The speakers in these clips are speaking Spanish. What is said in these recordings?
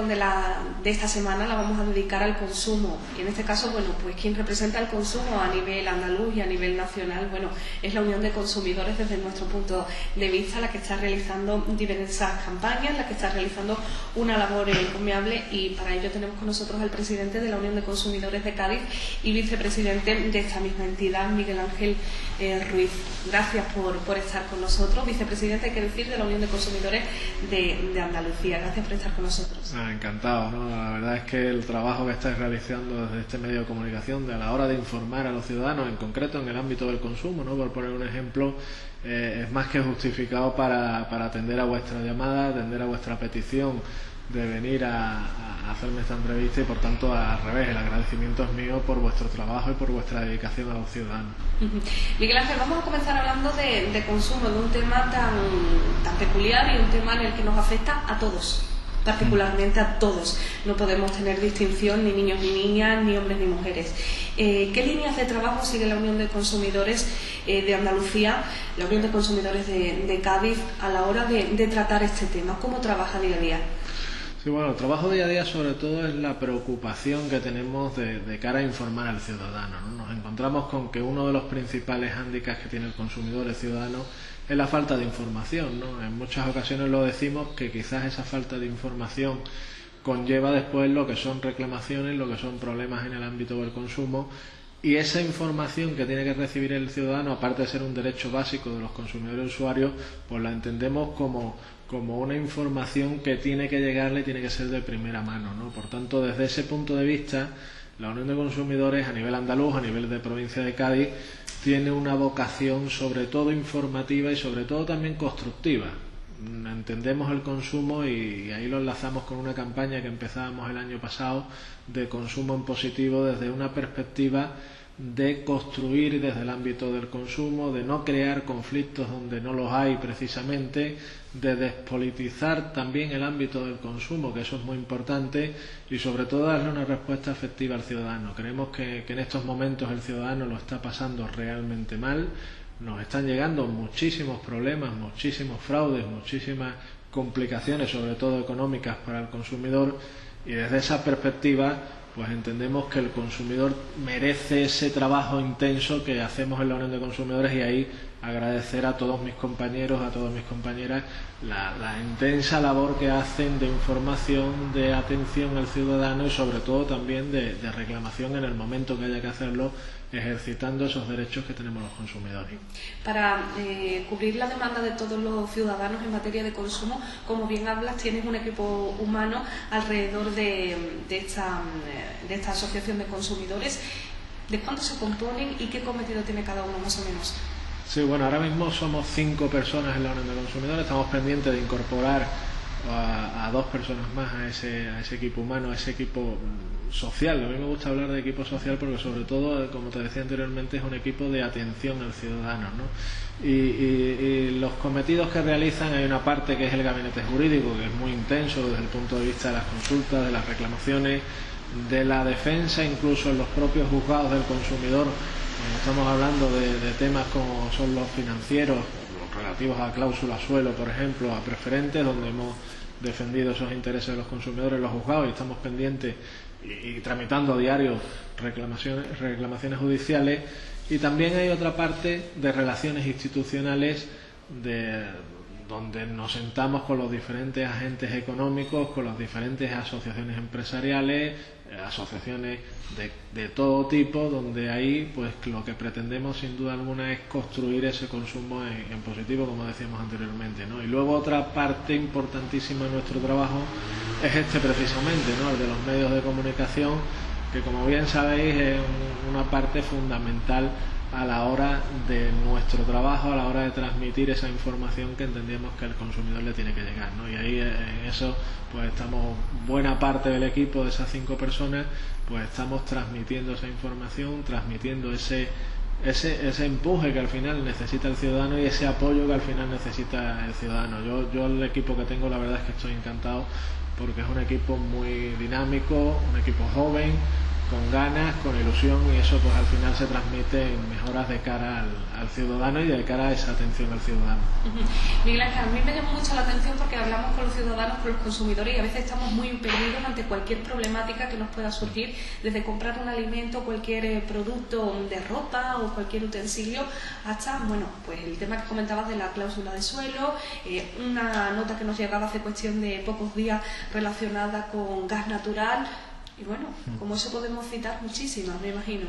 Telecom de esta semana la vamos a dedicar al consumo. Y en este caso, bueno, pues quien representa el consumo a nivel andaluz y a nivel nacional, bueno, es la Unión de Consumidores desde nuestro punto de vista, la que está realizando diversas campañas, la que está realizando una labor encomiable, y para ello tenemos con nosotros al presidente de la Unión de Consumidores de Cádiz y vicepresidente de esta misma entidad, Miguel Ángel Ruiz. Gracias por estar con nosotros, vicepresidente, hay que decir, de la Unión de Consumidores de Andalucía. Gracias por estar con nosotros. Encantado, ¿no? La verdad es que el trabajo que estáis realizando desde este medio de comunicación, a la hora de informar a los ciudadanos, en concreto en el ámbito del consumo, ¿no?, por poner un ejemplo, es más que justificado para atender a vuestra llamada, atender a vuestra petición de venir a hacerme esta entrevista, y por tanto, al revés, el agradecimiento es mío por vuestro trabajo y por vuestra dedicación a los ciudadanos. Miguel Ángel, vamos a comenzar hablando de consumo, de un tema tan peculiar y un tema en el que nos afecta a todos, particularmente a todos. No podemos tener distinción, ni niños ni niñas, ni hombres ni mujeres. ¿Qué líneas de trabajo sigue la Unión de Consumidores de Andalucía, la Unión de Consumidores de Cádiz, a la hora de tratar este tema? ¿Cómo trabaja día a día? Sí, bueno, el trabajo día a día sobre todo es la preocupación que tenemos de cara a informar al ciudadano, ¿no? Nos encontramos con que uno de los principales hándicaps que tiene el consumidor, el ciudadano, es la falta de información, ¿no? En muchas ocasiones lo decimos, que quizás esa falta de información conlleva después lo que son reclamaciones, lo que son problemas en el ámbito del consumo, y esa información que tiene que recibir el ciudadano, aparte de ser un derecho básico de los consumidores y usuarios, pues la entendemos como una información que tiene que llegarle y tiene que ser de primera mano, ¿no? Por tanto, desde ese punto de vista, la Unión de Consumidores a nivel andaluz, a nivel de provincia de Cádiz, tiene una vocación sobre todo informativa y sobre todo también constructiva. Entendemos el consumo, y ahí lo enlazamos con una campaña que empezábamos el año pasado de consumo en positivo, desde una perspectiva de construir desde el ámbito del consumo, de no crear conflictos donde no los hay precisamente, de despolitizar también el ámbito del consumo, que eso es muy importante, y sobre todo darle una respuesta efectiva al ciudadano. Creemos que en estos momentos el ciudadano lo está pasando realmente mal, nos están llegando muchísimos problemas, muchísimos fraudes, muchísimas complicaciones, sobre todo económicas, para el consumidor, y desde esa perspectiva pues entendemos que el consumidor merece ese trabajo intenso que hacemos en la Unión de Consumidores, y ahí agradecer a todos mis compañeros, a todas mis compañeras, la intensa labor que hacen de información, de atención al ciudadano y sobre todo también de reclamación en el momento que haya que hacerlo, ejercitando esos derechos que tenemos los consumidores. Para cubrir la demanda de todos los ciudadanos en materia de consumo, como bien hablas, tienes un equipo humano alrededor de esta asociación de consumidores. ¿De cuántos se componen y qué cometido tiene cada uno, más o menos? Sí, bueno, ahora mismo somos 5 personas en la Unión de Consumidores. Estamos pendientes de incorporar a 2 personas más a ese equipo humano, a ese equipo social. A mí me gusta hablar de equipo social porque sobre todo, como te decía anteriormente, es un equipo de atención al ciudadano, ¿no? Y los cometidos que realizan, hay una parte que es el gabinete jurídico, que es muy intenso desde el punto de vista de las consultas, de las reclamaciones, de la defensa, incluso en los propios juzgados del consumidor. Estamos hablando de temas como son los financieros, relativos a cláusulas suelo, por ejemplo, a preferentes, donde hemos defendido esos intereses de los consumidores en los juzgados, y estamos pendientes y tramitando a diario reclamaciones judiciales. Y también hay otra parte de relaciones institucionales, donde nos sentamos con los diferentes agentes económicos, con las diferentes asociaciones empresariales, asociaciones de todo tipo, donde ahí pues lo que pretendemos sin duda alguna es construir ese consumo en positivo, como decíamos anteriormente, ¿no? Y luego otra parte importantísima de nuestro trabajo es precisamente, ¿no?, el de los medios de comunicación, que como bien sabéis es una parte fundamental a la hora de nuestro trabajo, a la hora de transmitir esa información que entendemos que al consumidor le tiene que llegar, ¿no? Y ahí en eso pues estamos, buena parte del equipo de esas 5 personas, pues estamos transmitiendo esa información, transmitiendo ese empuje que al final necesita el ciudadano y ese apoyo que al final necesita el ciudadano. Yo el equipo que tengo, la verdad es que estoy encantado, porque es un equipo muy dinámico, un equipo joven, con ganas, con ilusión, y eso pues al final se transmite en mejoras de cara al ciudadano y de cara a esa atención al ciudadano. Miguel Ángel, a mí me llama mucho la atención porque hablamos con los ciudadanos, con los consumidores, y a veces estamos muy perdidos ante cualquier problemática que nos pueda surgir, desde comprar un alimento, cualquier producto de ropa o cualquier utensilio, hasta, bueno, pues el tema que comentabas de la cláusula de suelo, una nota que nos llegaba hace cuestión de pocos días relacionada con gas natural, y bueno, como eso podemos citar muchísimas, me imagino.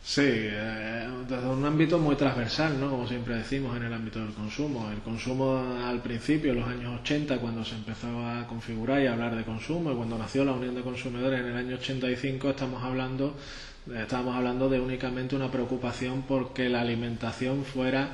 Sí, desde un ámbito muy transversal, ¿no? Como siempre decimos en el ámbito del consumo. El consumo al principio, en los años 80, cuando se empezó a configurar y a hablar de consumo, y cuando nació la Unión de Consumidores en el año 85, estábamos hablando de únicamente una preocupación porque la alimentación fuera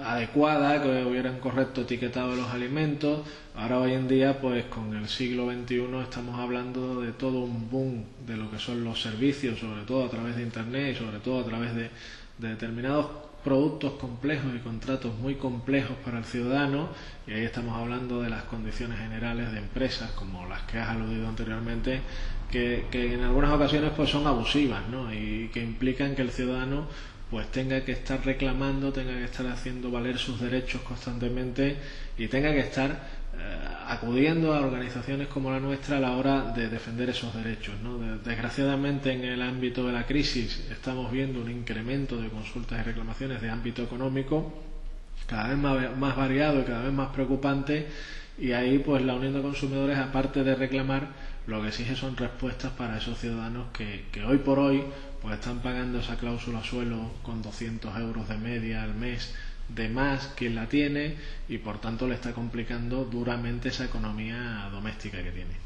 adecuada, que hubiera un correcto etiquetado de los alimentos. Ahora hoy en día, pues con el siglo XXI, estamos hablando de todo un boom de lo que son los servicios, sobre todo a través de Internet y sobre todo a través de determinados productos complejos y contratos muy complejos para el ciudadano, y ahí estamos hablando de las condiciones generales de empresas como las que has aludido anteriormente, que en algunas ocasiones pues son abusivas, ¿no? Y que implican que el ciudadano pues tenga que estar reclamando, tenga que estar haciendo valer sus derechos constantemente y tenga que estar acudiendo a organizaciones como la nuestra a la hora de defender esos derechos, ¿no? Desgraciadamente, en el ámbito de la crisis estamos viendo un incremento de consultas y reclamaciones de ámbito económico cada vez más variado y cada vez más preocupante, y ahí pues la Unión de Consumidores, aparte de reclamar, lo que exige son respuestas para esos ciudadanos que hoy por hoy pues están pagando esa cláusula suelo con 200 euros de media al mes de más quien la tiene, y por tanto le está complicando duramente esa economía doméstica que tiene.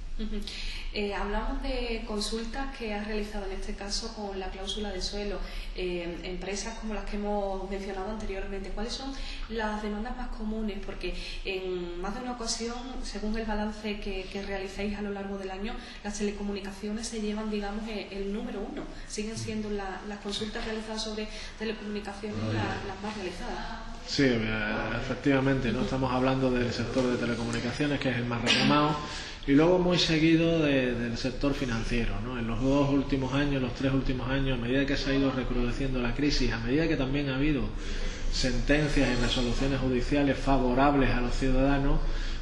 Hablamos de consultas que has realizado en este caso con la cláusula de suelo, empresas como las que hemos mencionado anteriormente. ¿Cuáles son las demandas más comunes? Porque en más de una ocasión, según el balance que realizáis a lo largo del año, las telecomunicaciones se llevan, digamos, el número uno. Siguen siendo las consultas realizadas sobre telecomunicaciones las más realizadas. Sí, efectivamente, ¿no? Estamos hablando del sector de telecomunicaciones, que es el más reclamado, y luego muy seguido del sector financiero, ¿no? En los 2 últimos años, los 3 últimos años, a medida que se ha ido recrudeciendo la crisis, a medida que también ha habido sentencias y resoluciones judiciales favorables a los ciudadanos,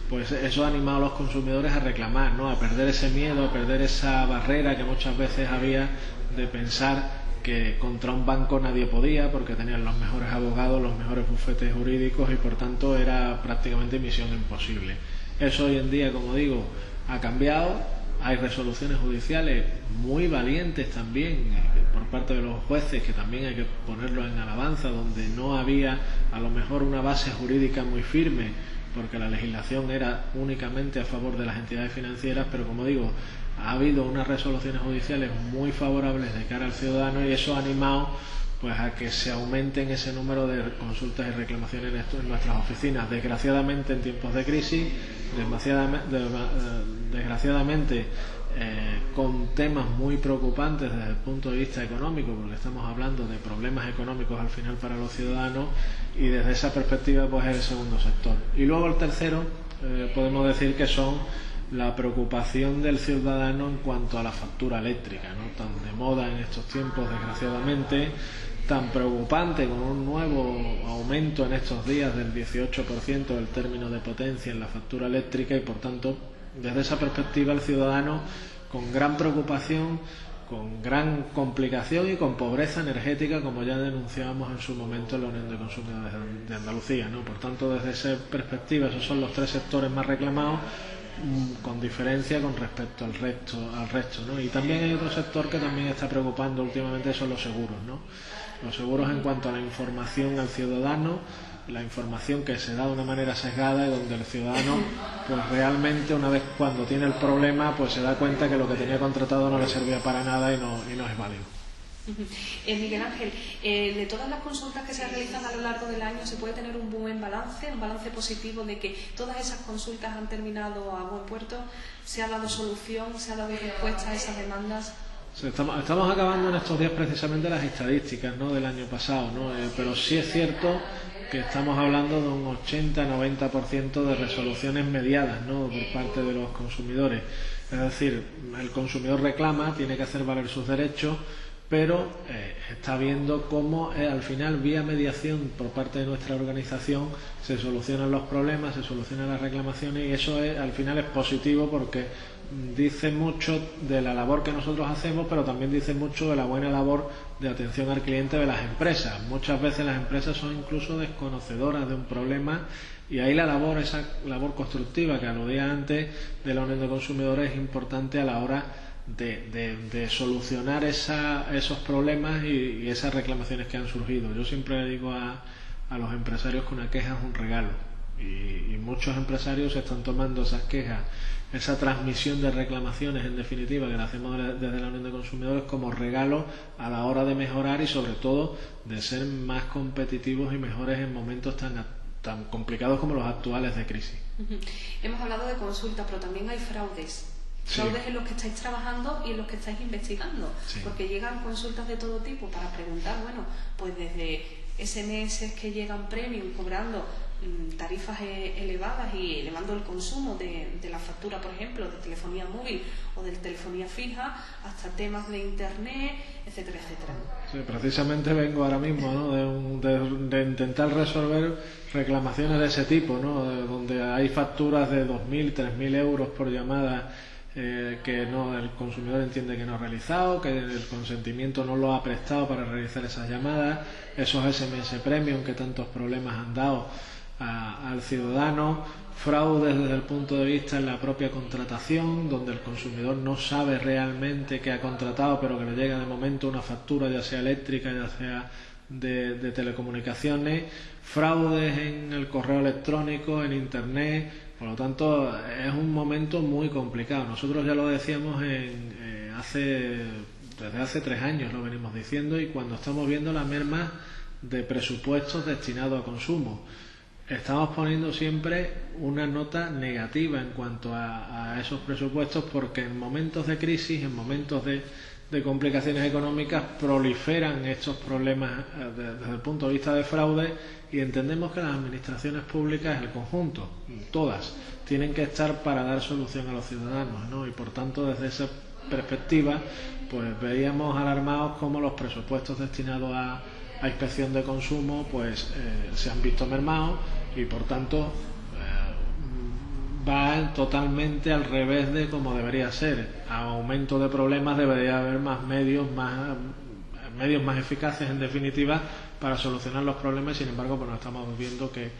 pues eso ha animado a los consumidores a reclamar, ¿no? A perder ese miedo, a perder esa barrera que muchas veces había de pensar que contra un banco nadie podía, porque tenían los mejores abogados, los mejores bufetes jurídicos, y por tanto era prácticamente misión imposible. Eso hoy en día, como digo, ha cambiado. Hay resoluciones judiciales muy valientes también por parte de los jueces, que también hay que ponerlo en alabanza, donde no había a lo mejor una base jurídica muy firme, porque la legislación era únicamente a favor de las entidades financieras, pero como digo, ha habido unas resoluciones judiciales muy favorables de cara al ciudadano, y eso ha animado pues a que se aumenten ese número de consultas y reclamaciones en nuestras oficinas. Desgraciadamente, en tiempos de crisis, desgraciadamente con temas muy preocupantes desde el punto de vista económico, porque estamos hablando de problemas económicos al final para los ciudadanos, y desde esa perspectiva pues es el segundo sector. Y luego el tercero, podemos decir que son la preocupación del ciudadano en cuanto a la factura eléctrica, ¿no? Tan de moda en estos tiempos, desgraciadamente, tan preocupante, con un nuevo aumento en estos días del 18% del término de potencia en la factura eléctrica, y por tanto, desde esa perspectiva, el ciudadano con gran preocupación, con gran complicación y con pobreza energética, como ya denunciábamos en su momento en la Unión de Consumidores de Andalucía, ¿no? Por tanto, desde esa perspectiva, esos son los 3 sectores más reclamados, con diferencia con respecto al resto, ¿no? Y también hay otro sector que también está preocupando últimamente, son los seguros, ¿no? Los seguros en cuanto a la información al ciudadano, la información que se da de una manera sesgada, y donde el ciudadano pues realmente, una vez cuando tiene el problema, pues se da cuenta que lo que tenía contratado no le servía para nada y no es válido. Miguel Ángel, de todas las consultas que se realizan a lo largo del año, ¿se puede tener un buen balance, un balance positivo de que todas esas consultas han terminado a buen puerto? ¿Se ha dado solución? ¿Se ha dado respuesta a esas demandas? Estamos acabando en estos días precisamente las estadísticas, ¿no?, del año pasado, ¿no? Pero sí es cierto que estamos hablando de un 80-90% de resoluciones mediadas, ¿no?, por parte de los consumidores. Es decir, el consumidor reclama, tiene que hacer valer sus derechos, pero está viendo cómo al final, vía mediación por parte de nuestra organización, se solucionan los problemas, se solucionan las reclamaciones, y eso al final es positivo porque dice mucho de la labor que nosotros hacemos, pero también dice mucho de la buena labor de atención al cliente de las empresas. Muchas veces las empresas son incluso desconocedoras de un problema, y ahí esa labor constructiva que aludía antes de la Unión de Consumidores es importante a la hora de solucionar esos problemas y esas reclamaciones que han surgido. Yo siempre le digo a los empresarios que una queja es un regalo, y muchos empresarios están tomando esas quejas, esa transmisión de reclamaciones, en definitiva, que la hacemos desde la Unión de Consumidores, como regalo a la hora de mejorar y sobre todo de ser más competitivos y mejores en momentos tan complicados como los actuales de crisis. Hemos hablado de consultas, pero también hay fraudes. Fraudes en los que estáis trabajando y en los que estáis investigando, porque llegan consultas de todo tipo para preguntar, bueno, pues desde SMS que llegan premium cobrando tarifas elevadas y elevando el consumo de la factura, por ejemplo, de telefonía móvil o de telefonía fija, hasta temas de internet, etcétera, etcétera. Sí, precisamente vengo ahora mismo, ¿no?, de intentar resolver reclamaciones de ese tipo, ¿no?, donde hay facturas de 2.000, 3.000 euros por llamada que el consumidor entiende que no ha realizado, que el consentimiento no lo ha prestado para realizar esas llamadas, esos SMS Premium que tantos problemas han dado al ciudadano, fraudes desde el punto de vista en la propia contratación, donde el consumidor no sabe realmente que ha contratado, pero que le llega de momento una factura, ya sea eléctrica, ya sea de telecomunicaciones, fraudes en el correo electrónico, en internet. Por lo tanto, es un momento muy complicado. Nosotros ya lo decíamos desde hace 3 años, lo venimos diciendo, y cuando estamos viendo la merma de presupuestos destinados a consumo, estamos poniendo siempre una nota negativa en cuanto a esos presupuestos, porque en momentos de crisis, en momentos de complicaciones económicas, proliferan estos problemas desde el punto de vista de fraude, y entendemos que las administraciones públicas, el conjunto, todas, tienen que estar para dar solución a los ciudadanos, ¿no? Y por tanto, desde esa perspectiva, pues veíamos alarmados cómo los presupuestos destinados a inspección de consumo pues se han visto mermados, y por tanto va totalmente al revés de como debería ser. A aumento de problemas debería haber medios más eficaces, en definitiva, para solucionar los problemas. Sin embargo, pues estamos viendo que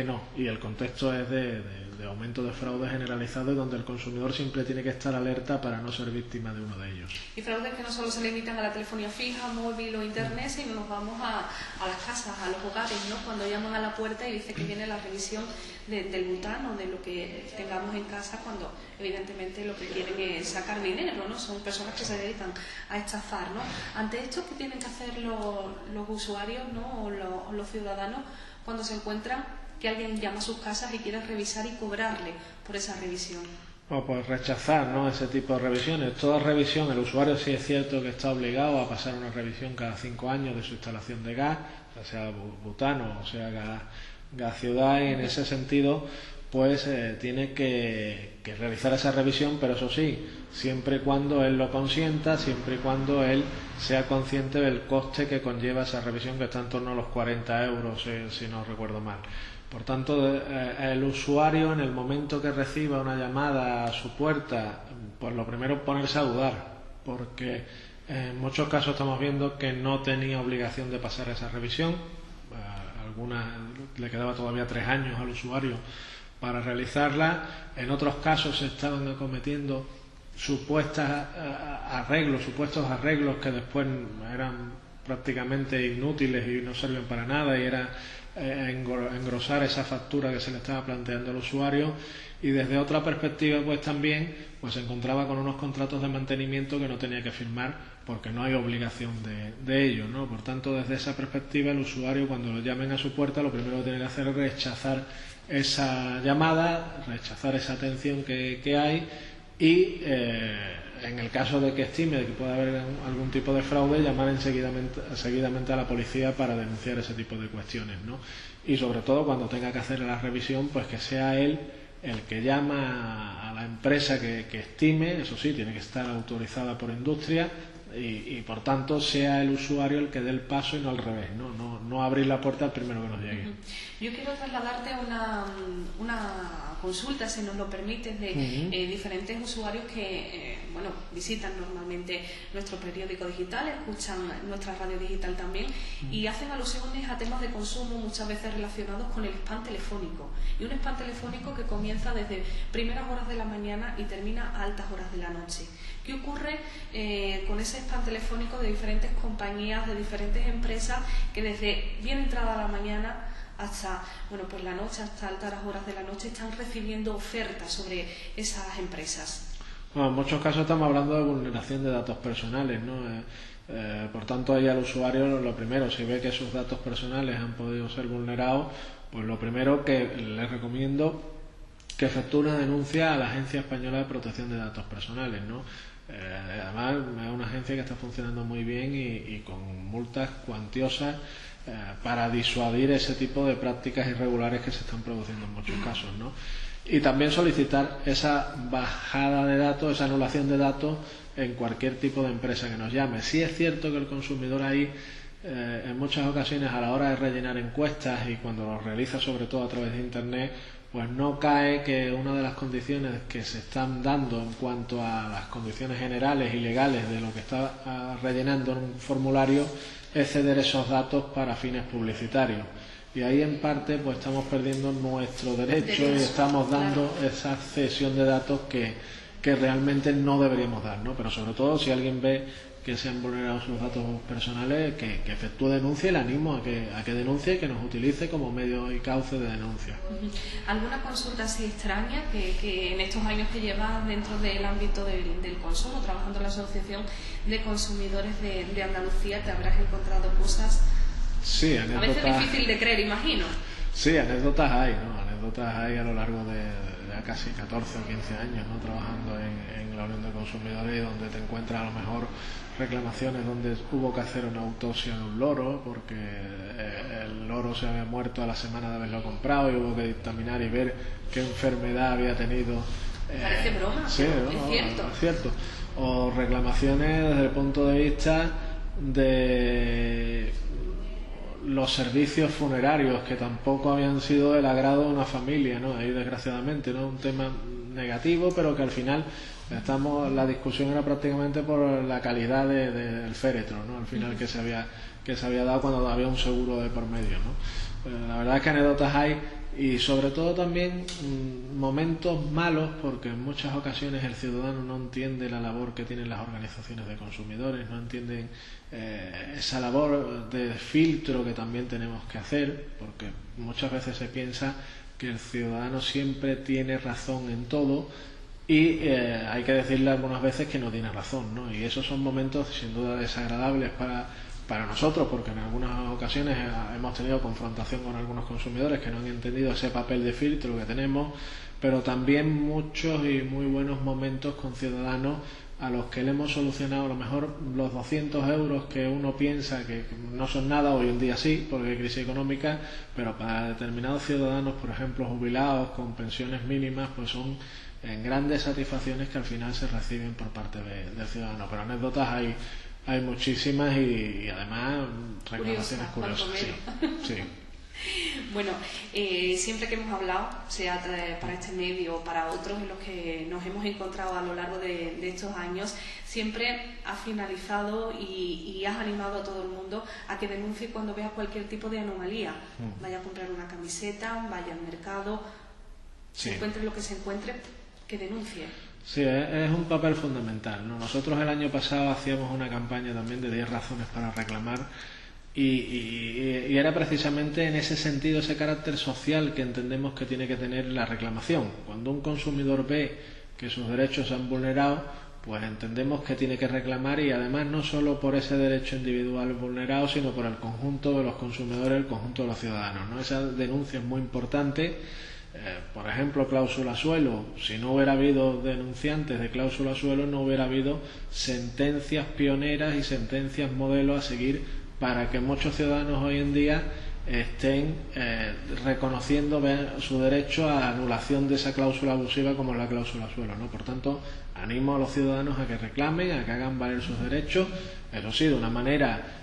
no, y el contexto es de aumento de fraude generalizado, y donde el consumidor siempre tiene que estar alerta para no ser víctima de uno de ellos. Y fraudes que no solo se limitan a la telefonía fija, móvil o internet, sino nos vamos a las casas, a los hogares, ¿no? Cuando llaman a la puerta y dice que viene la revisión del butano, de lo que tengamos en casa, cuando evidentemente lo que quieren es sacar dinero, ¿no? Son personas que se dedican a estafar, ¿no? Ante esto, ¿qué tienen que hacer los usuarios, ¿no? o los ciudadanos cuando se encuentran que alguien llama a sus casas y quiere revisar y cobrarle por esa revisión? Pues rechazar, ¿no?, ese tipo de revisiones. Toda revisión, el usuario sí es cierto que está obligado a pasar una revisión cada 5 años de su instalación de gas, ya sea butano o sea gas ciudad, y en ese sentido pues tiene que realizar esa revisión, pero eso sí, siempre y cuando él lo consienta, siempre y cuando él sea consciente del coste que conlleva esa revisión, que está en torno a los 40 euros, si no recuerdo mal. Por tanto, el usuario, en el momento que reciba una llamada a su puerta, pues lo primero es ponerse a dudar, porque en muchos casos estamos viendo que no tenía obligación de pasar esa revisión. Algunas le quedaba todavía 3 años al usuario para realizarla. En otros casos se estaban acometiendo supuestos arreglos que después eran prácticamente inútiles y no sirven para nada, y era engrosar esa factura que se le estaba planteando al usuario. Y desde otra perspectiva pues también se encontraba con unos contratos de mantenimiento que no tenía que firmar porque no hay obligación de ello, ¿no? Por tanto, desde esa perspectiva, el usuario, cuando lo llamen a su puerta, lo primero que tiene que hacer es rechazar esa llamada, rechazar esa atención que hay, y en el caso de que estime que pueda haber algún tipo de fraude, llamar seguidamente a la policía para denunciar ese tipo de cuestiones, ¿no? Y sobre todo, cuando tenga que hacer la revisión, pues que sea él el que llama a la empresa que estime, eso sí, tiene que estar autorizada por industria y por tanto sea el usuario el que dé el paso y no al revés, no abrir la puerta al primero que nos llegue. Yo quiero trasladarte una consulta, si nos lo permites, de diferentes usuarios que visitan normalmente nuestro periódico digital, escuchan nuestra radio digital también y hacen alusiones a temas de consumo muchas veces relacionados con el spam telefónico, y un spam telefónico que comienza desde primeras horas de la mañana y termina a altas horas de la noche. ¿Qué ocurre con ese spam telefónico de diferentes compañías, de diferentes empresas que desde bien entrada la mañana hasta la noche, hasta altas horas de la noche, están recibiendo ofertas sobre esas empresas? Bueno, en muchos casos estamos hablando de vulneración de datos personales, ¿no? Por tanto, ahí al usuario, lo primero, si ve que sus datos personales han podido ser vulnerados, pues lo primero que les recomiendo que efectúe una denuncia a la Agencia Española de Protección de Datos Personales, ¿no? Además, es una agencia que está funcionando muy bien y con multas cuantiosas para disuadir ese tipo de prácticas irregulares que se están produciendo en muchos casos, ¿no? Y también solicitar esa bajada de datos, esa anulación de datos en cualquier tipo de empresa que nos llame. Sí es cierto que el consumidor ahí en muchas ocasiones a la hora de rellenar encuestas y cuando lo realiza sobre todo a través de Internet, pues no cae que una de las condiciones que se están dando en cuanto a las condiciones generales y legales de lo que está rellenando en un formulario es ceder esos datos para fines publicitarios. Y ahí en parte pues estamos perdiendo nuestro derecho y estamos dando esa cesión de datos que realmente no deberíamos dar, ¿no? Pero sobre todo si alguien ve que se han vulnerado sus datos personales, que efectúe denuncia, y le animo a que denuncie y que nos utilice como medio y cauce de denuncia. ¿Alguna consulta así extraña que en estos años que llevas dentro del ámbito del consumo, trabajando en la Asociación de Consumidores de Andalucía, te habrás encontrado cosas? Sí, anécdotas. A veces difícil de creer, imagino. Sí, anécdotas hay, ¿no? Anécdotas hay a lo largo de casi 14 o 15 años, ¿no? Trabajando en la Unión de Consumidores, donde te encuentras a lo mejor reclamaciones donde hubo que hacer una autopsia de un loro porque el loro se había muerto a la semana de haberlo comprado y hubo que dictaminar y ver qué enfermedad había tenido. Parece broma, sí, ¿no? Es cierto. O reclamaciones desde el punto de vista de los servicios funerarios que tampoco habían sido del agrado de una familia, ¿no? Ahí desgraciadamente, ¿no? Un tema negativo, pero que al final la discusión era prácticamente por la calidad del féretro, ¿no? Al final que se había dado cuando había un seguro de por medio, ¿no? La verdad es que anécdotas hay y sobre todo también momentos malos, porque en muchas ocasiones el ciudadano no entiende la labor que tienen las organizaciones de consumidores, no entienden esa labor de filtro que también tenemos que hacer, porque muchas veces se piensa que el ciudadano siempre tiene razón en todo y hay que decirle algunas veces que no tiene razón, ¿no? Y esos son momentos sin duda desagradables para nosotros, porque en algunas ocasiones hemos tenido confrontación con algunos consumidores que no han entendido ese papel de filtro que tenemos, pero también muchos y muy buenos momentos con ciudadanos a los que le hemos solucionado a lo mejor los 200 euros que uno piensa que no son nada, hoy en día sí, porque hay crisis económica, pero para determinados ciudadanos, por ejemplo jubilados con pensiones mínimas, pues son en grandes satisfacciones que al final se reciben por parte del ciudadano. Pero anécdotas hay muchísimas y además reclamaciones curiosas. Sí. Bueno, siempre que hemos hablado, sea para este medio o para otros en los que nos hemos encontrado a lo largo de estos años, siempre has finalizado y has animado a todo el mundo a que denuncie cuando vea cualquier tipo de anomalía. Vaya a comprar una camiseta, vaya al mercado, se encuentre lo que se encuentre, que denuncie. Sí, es un papel fundamental, ¿no? Nosotros el año pasado hacíamos una campaña también de 10 razones para reclamar y era precisamente en ese sentido, ese carácter social que entendemos que tiene que tener la reclamación. Cuando un consumidor ve que sus derechos se han vulnerado, pues entendemos que tiene que reclamar, y además no solo por ese derecho individual vulnerado, sino por el conjunto de los consumidores, el conjunto de los ciudadanos, ¿no? Esa denuncia es muy importante. Por ejemplo, cláusula suelo. Si no hubiera habido denunciantes de cláusula suelo, no hubiera habido sentencias pioneras y sentencias modelo a seguir para que muchos ciudadanos hoy en día estén reconociendo su derecho a la anulación de esa cláusula abusiva como es la cláusula suelo, ¿no? Por tanto, animo a los ciudadanos a que reclamen, a que hagan valer sus derechos, eso sí, de una manera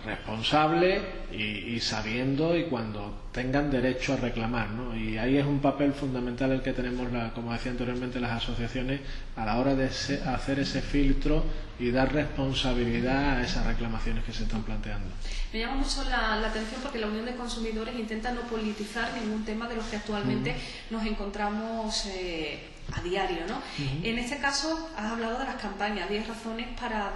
responsable y sabiendo y cuando tengan derecho a reclamar, ¿no? Y ahí es un papel fundamental el que tenemos, como decía anteriormente, las asociaciones a la hora de hacer ese filtro y dar responsabilidad a esas reclamaciones que se están planteando. Me llama mucho la atención porque la Unión de Consumidores intenta no politizar ningún tema de los que actualmente nos encontramos a diario, ¿no? En este caso has hablado de las campañas, 10 razones para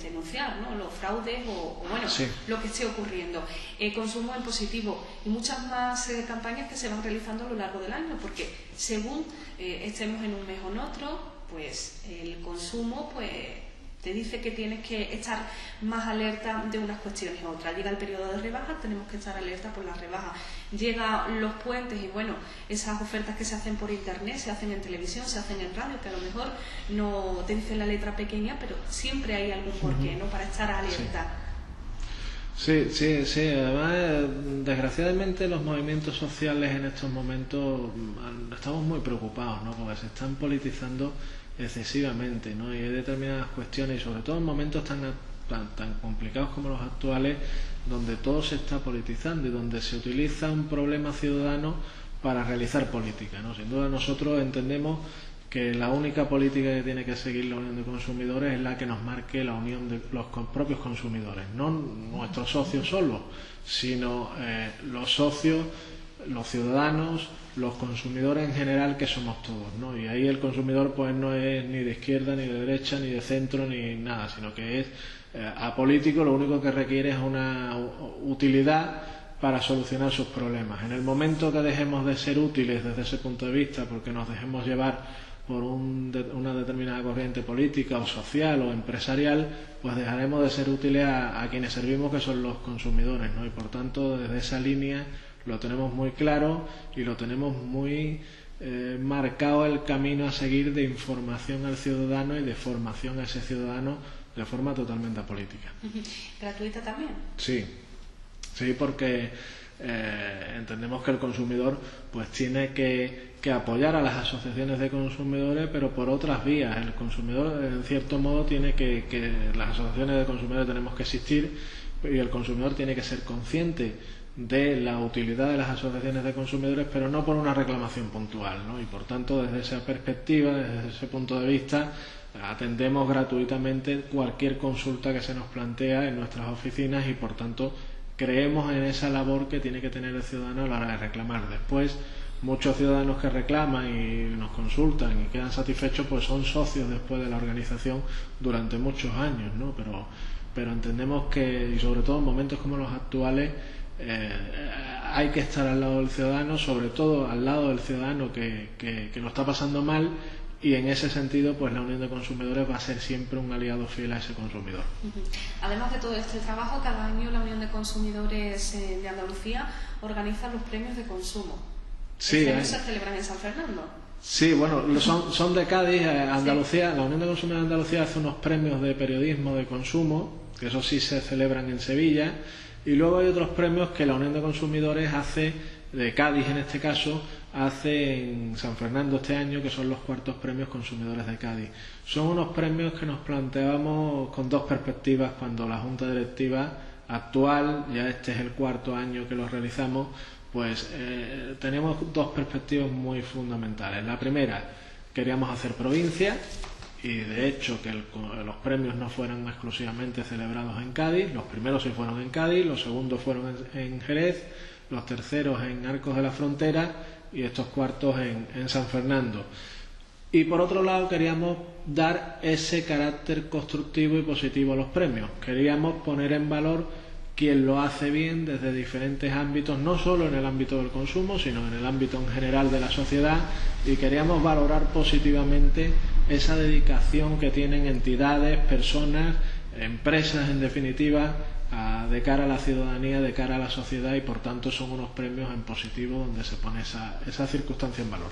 denunciar, ¿no? Los fraudes o bueno, sí, lo que esté ocurriendo. Consumo en positivo y muchas más campañas que se van realizando a lo largo del año, porque según estemos en un mes o en otro, pues el consumo pues te dice que tienes que estar más alerta de unas cuestiones u otras. Llega el periodo de rebajas, tenemos que estar alerta por las rebajas. Llegan los puentes y bueno, esas ofertas que se hacen por internet, se hacen en televisión, se hacen en radio, que a lo mejor no te dicen la letra pequeña, pero siempre hay algún porqué, ¿no? Para estar alerta. Sí. Además, desgraciadamente los movimientos sociales en estos momentos estamos muy preocupados, ¿no? Porque se están politizando excesivamente, ¿no? Y hay determinadas cuestiones, y sobre todo en momentos tan complicados como los actuales, donde todo se está politizando y donde se utiliza un problema ciudadano para realizar política, ¿no? Sin duda nosotros entendemos que la única política que tiene que seguir la Unión de Consumidores es la que nos marque la unión de los propios consumidores, no nuestros socios solos, sino los socios, los ciudadanos, los consumidores en general, que somos todos, ¿no? Y ahí el consumidor pues no es ni de izquierda, ni de derecha, ni de centro, ni nada, sino que es apolítico, lo único que requiere es una utilidad para solucionar sus problemas. En el momento que dejemos de ser útiles desde ese punto de vista, porque nos dejemos llevar por una determinada corriente política o social o empresarial, pues dejaremos de ser útiles a quienes servimos, que son los consumidores, ¿no? Y por tanto, desde esa línea lo tenemos muy claro y lo tenemos muy marcado el camino a seguir de información al ciudadano y de formación a ese ciudadano de forma totalmente apolítica. ¿Gratuita también? Sí, porque entendemos que el consumidor pues tiene que apoyar a las asociaciones de consumidores, pero por otras vías. El consumidor, en cierto modo, tiene que las asociaciones de consumidores tenemos que existir, y el consumidor tiene que ser consciente de la utilidad de las asociaciones de consumidores, pero no por una reclamación puntual, ¿no? Y por tanto, desde esa perspectiva, desde ese punto de vista, atendemos gratuitamente cualquier consulta que se nos plantea en nuestras oficinas y por tanto creemos en esa labor que tiene que tener el ciudadano a la hora de reclamar. Después, muchos ciudadanos que reclaman y nos consultan y quedan satisfechos, pues son socios después de la organización durante muchos años, ¿no? Pero entendemos que, y sobre todo en momentos como los actuales, hay que estar al lado del ciudadano, sobre todo al lado del ciudadano que lo está pasando mal, y en ese sentido pues la Unión de Consumidores va a ser siempre un aliado fiel a ese consumidor. Además de todo este trabajo, cada año la Unión de Consumidores de Andalucía organiza los premios de consumo. Sí, ¿Este año se celebran en San Fernando? Sí, bueno, son de Cádiz. Andalucía, sí. La Unión de Consumidores de Andalucía hace unos premios de periodismo de consumo, que eso sí se celebran en Sevilla, y luego hay otros premios que la Unión de Consumidores hace, de Cádiz en este caso, hace en San Fernando este año, que son los cuartos premios consumidores de Cádiz. Son unos premios que nos planteábamos con dos perspectivas cuando la Junta Directiva actual, ya este es el cuarto año que los realizamos, pues tenemos dos perspectivas muy fundamentales. La primera, queríamos hacer provincia, y de hecho que los premios no fueran exclusivamente celebrados en Cádiz. Los primeros sí fueron en Cádiz, los segundos fueron en Jerez, los terceros en Arcos de la Frontera y estos cuartos en San Fernando. Y por otro lado queríamos dar ese carácter constructivo y positivo a los premios. Queríamos poner en valor quien lo hace bien desde diferentes ámbitos, no solo en el ámbito del consumo, sino en el ámbito en general de la sociedad, y queríamos valorar positivamente esa dedicación que tienen entidades, personas, empresas en definitiva, de cara a la ciudadanía, de cara a la sociedad, y por tanto son unos premios en positivo donde se pone esa circunstancia en valor.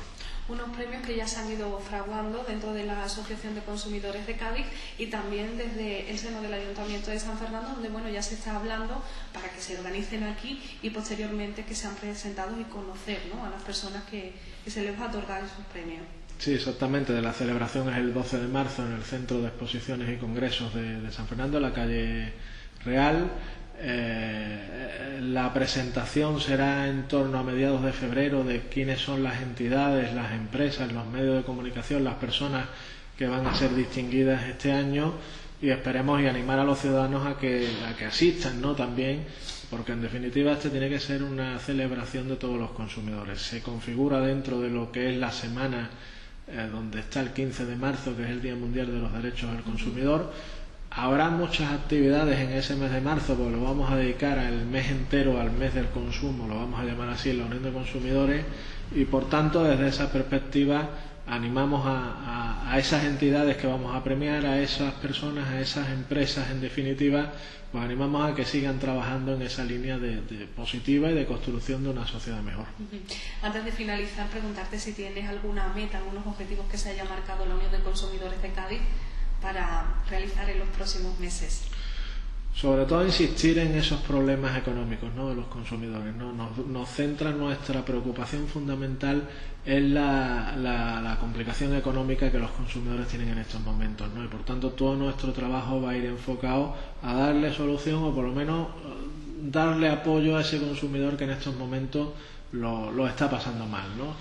unos premios que ya se han ido fraguando dentro de la Asociación de Consumidores de Cádiz y también desde el seno del Ayuntamiento de San Fernando, donde bueno, ya se está hablando para que se organicen aquí y posteriormente que sean presentados y conocer, ¿no?, a las personas que se les va a otorgar esos premios. Sí, exactamente. La celebración es el 12 de marzo en el Centro de Exposiciones y Congresos de San Fernando, en la calle Real. La presentación será en torno a mediados de febrero de quiénes son las entidades, las empresas, los medios de comunicación, las personas que van a ser distinguidas este año, y esperemos y animar a los ciudadanos a que asistan, ¿no?, también, porque en definitiva este tiene que ser una celebración de todos los consumidores. Se configura dentro de lo que es la semana donde está el 15 de marzo, que es el Día Mundial de los Derechos del Consumidor. Habrá muchas actividades en ese mes de marzo, porque lo vamos a dedicar al mes entero, al mes del consumo, lo vamos a llamar así, en la Unión de Consumidores, y por tanto desde esa perspectiva animamos a esas entidades que vamos a premiar, a esas personas, a esas empresas en definitiva, pues animamos a que sigan trabajando en esa línea de positiva y de construcción de una sociedad mejor. Antes de finalizar, preguntarte si tienes alguna meta, algunos objetivos que se haya marcado la Unión de Consumidores de Cádiz para realizar en los próximos meses. Sobre todo insistir en esos problemas económicos, ¿no?, de los consumidores, ¿no? Nos centra nuestra preocupación fundamental en la complicación económica que los consumidores tienen en estos momentos, ¿no? Y por tanto todo nuestro trabajo va a ir enfocado a darle solución, o por lo menos darle apoyo a ese consumidor que en estos momentos lo está pasando mal, ¿no?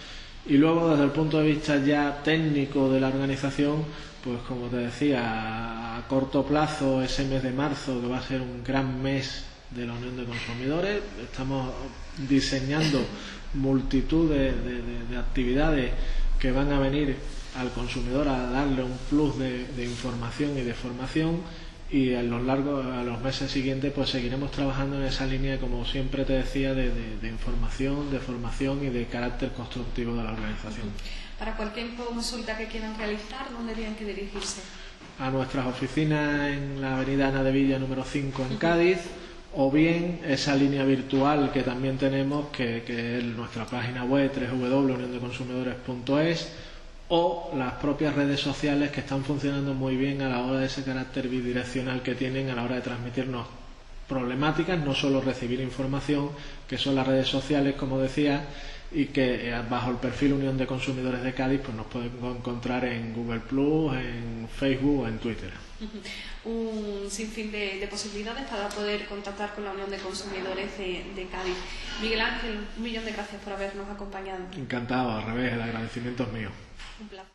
Y luego, desde el punto de vista ya técnico de la organización, pues como te decía, a corto plazo, ese mes de marzo, que va a ser un gran mes de la Unión de Consumidores, estamos diseñando multitud de actividades que van a venir al consumidor a darle un plus de información y de formación, y a los meses siguientes pues seguiremos trabajando en esa línea, como siempre te decía, de información, de formación y de carácter constructivo de la organización. Para cualquier consulta que quieran realizar, ¿dónde tienen que dirigirse? A nuestras oficinas en la avenida Ana de Villa número 5 en Cádiz, o bien esa línea virtual que también tenemos, que es nuestra página web www.uniondeconsumidores.es, o las propias redes sociales, que están funcionando muy bien a la hora de ese carácter bidireccional que tienen a la hora de transmitirnos problemáticas, no solo recibir información, que son las redes sociales, como decía, y que bajo el perfil Unión de Consumidores de Cádiz pues nos pueden encontrar en Google+, en Facebook o en Twitter. Un sinfín de posibilidades para poder contactar con la Unión de Consumidores de Cádiz. Miguel Ángel, un millón de gracias por habernos acompañado. Encantado, al revés, el agradecimiento es mío. Un placer.